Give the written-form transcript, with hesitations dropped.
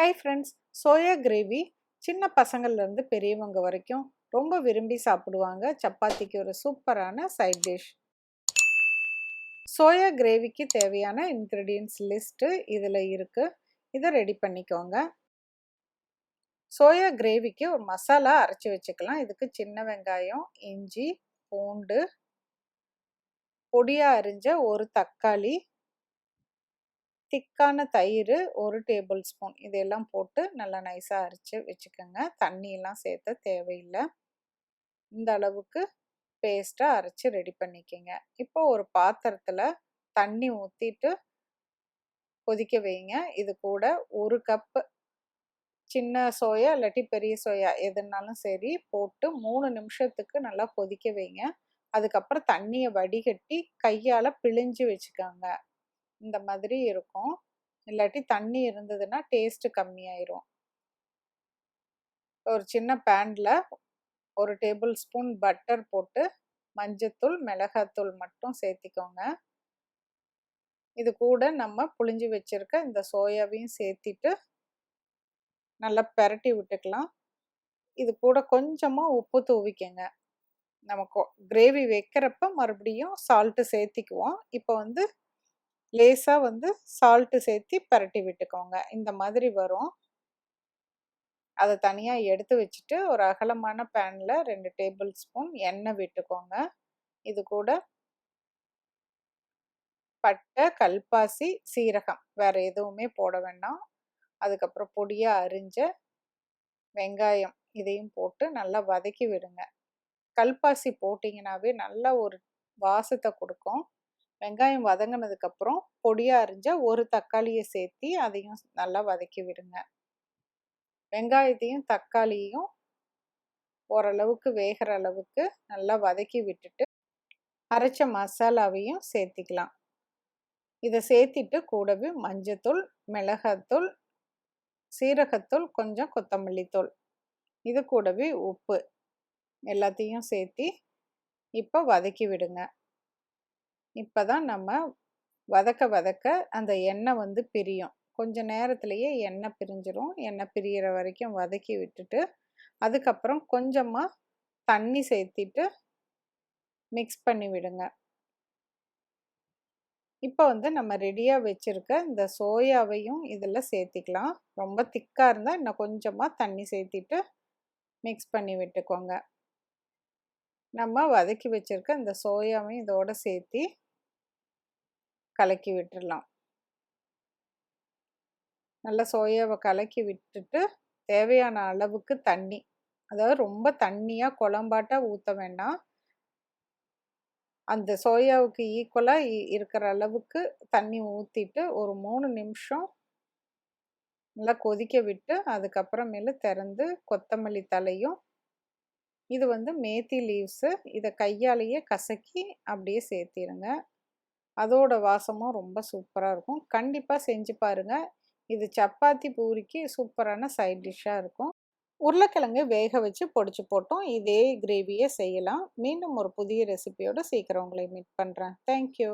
Hi friends, soya gravy சின்ன பசங்கள்லேருந்து பெரியவங்க வரைக்கும் ரொம்ப விரும்பி சாப்பிடுவாங்க. சப்பாத்திக்கு ஒரு சூப்பரான சைட் டிஷ். சோயா கிரேவிக்கு தேவையான இன்க்ரீடியன்ட்ஸ் லிஸ்ட்டு இதில் இருக்குது. இதை ரெடி பண்ணிக்கோங்க. சோயா கிரேவிக்கு ஒரு மசாலா அரைச்சி வச்சுக்கலாம். இதுக்கு சின்ன வெங்காயம், இஞ்சி, பூண்டு, பொடியாக அரிஞ்ச ஒரு தக்காளி, திக்கான தயிர் 1 டேபிள் ஸ்பூன் இதெல்லாம் போட்டு நல்லா நைஸாக அரைச்சி வச்சுக்கோங்க. தண்ணியெல்லாம் சேர்த்த தேவையில்லை. இந்த அளவுக்கு பேஸ்ட்டாக அரைச்சி ரெடி பண்ணிக்கோங்க. இப்போ ஒரு பாத்திரத்தில் தண்ணி ஊற்றிட்டு கொதிக்க வைங்க. இது கூட 1 கப்பு சின்ன சோயா இல்லாட்டி பெரிய சோயா எதுனாலும் சரி போட்டு 3 நிமிஷத்துக்கு நல்லா கொதிக்க வைங்க. அதுக்கப்புறம் தண்ணியை வடிகட்டி கையால் பிழிஞ்சு வச்சுக்கோங்க. இந்த மாதிரி இருக்கும். இல்லாட்டி தண்ணி இருந்ததுன்னா டேஸ்ட்டு கம்மியாயிரும். ஒரு சின்ன பேனில் 1 டேபிள் ஸ்பூன் பட்டர் போட்டு மஞ்சத்தூள், மிளகாத்தூள் மட்டும் சேர்த்திக்கோங்க. இது கூட நம்ம புழிஞ்சு வச்சுருக்க இந்த சோயாவையும் சேர்த்திட்டு நல்லா பெரட்டி விட்டுக்கலாம். இது கூட கொஞ்சமாக உப்பு தூவிக்கங்க. நமக்கு கிரேவி வைக்கிறப்ப மறுபடியும் சால்ட்டு சேர்த்திக்குவோம். இப்போ லேசாக சால்ட்டு சேர்த்தி பரட்டி விட்டுக்கோங்க. இந்த மாதிரி வரும். அதை தனியாக எடுத்து வச்சுட்டு ஒரு அகலமான பேனில் 2 டேபிள் ஸ்பூன் எண்ணெய் விட்டுக்கோங்க. இது கூட பட்டை, கல்பாசி, சீரகம் வேறு எதுவுமே போட வேண்டாம். அதுக்கப்புறம் பொடியாக அரிஞ்ச வெங்காயம் இதையும் போட்டு நல்லா வதக்கி விடுங்க. கல்பாசி போட்டிங்கனாவே நல்லா ஒரு வாசத்தை கொடுக்கும். வெங்காயம் வதங்கினதுக்கப்புறம் பொடியாக அரிஞ்ச ஒரு தக்காளியை சேர்த்தி அதையும் நல்லா வதக்கி விடுங்க. வெங்காயத்தையும் தக்காளியும் ஓரளவுக்கு வேகிற அளவுக்கு நல்லா வதக்கி விட்டுட்டு அரைச்ச மசாலாவையும் சேர்த்திக்கலாம். இதை சேர்த்திட்டு கூடவே மஞ்சத்தூள், மிளகாத்தூள், சீரகத்தூள், கொஞ்சம் கொத்தமல்லி தூள், இது கூடவே உப்பு எல்லாத்தையும் சேர்த்தி இப்போ வதக்கி விடுங்க. இப்போ தான் நம்ம வதக்க அந்த எண்ணெய் பிரியும். கொஞ்சம் நேரத்துலையே எண்ணெய் பிரிஞ்சிரும். எண்ணெய் பிரிகிற வரைக்கும் வதக்கி விட்டுட்டு அதுக்கப்புறம் கொஞ்சமாக தண்ணி சேர்த்திட்டு மிக்ஸ் பண்ணி விடுங்க. இப்போ நம்ம ரெடியாக வச்சுருக்க இந்த சோயாவையும் இதில் சேர்த்திக்கலாம். ரொம்ப திக்காக இருந்தால் இன்னும் கொஞ்சமாக தண்ணி சேர்த்திட்டு மிக்ஸ் பண்ணி விட்டுக்கோங்க. நம்ம வதக்கி வச்சுருக்க இந்த சோயாவையும் இதோடு சேர்த்தி கலக்கி விட்டுடலாம். நல்லா சோயாவை கலக்கி விட்டுட்டு தேவையான அளவுக்கு தண்ணி, அதாவது ரொம்ப தண்ணியாக குழம்பாட்டாக ஊற்ற வேண்டாம். அந்த சோயாவுக்கு ஈக்குவலாக இருக்கிற அளவுக்கு தண்ணி ஊற்றிட்டு ஒரு 3 நிமிஷம் நல்லா கொதிக்க விட்டு அதுக்கப்புறமேல திறந்து கொத்தமல்லி தலையும், இது மேத்தி லீவ்ஸு, இதை கையாலேயே கசக்கி அப்படியே சேர்த்திருங்க. அதோட வாசமும் ரொம்ப சூப்பராக இருக்கும். கண்டிப்பாக செஞ்சு பாருங்கள். இது சப்பாத்தி பூரிக்கு சூப்பரான சைட் டிஷ்ஷாக இருக்கும். உருளைக்கிழங்கு வேக வச்சு பொடிச்சு போட்டோம். இதே கிரேவியை செய்யலாம். மீண்டும் ஒரு புதிய ரெசிபியோடு சீக்கிரம் உங்களை மீட் பண்ணுறேன். தேங்க்யூ.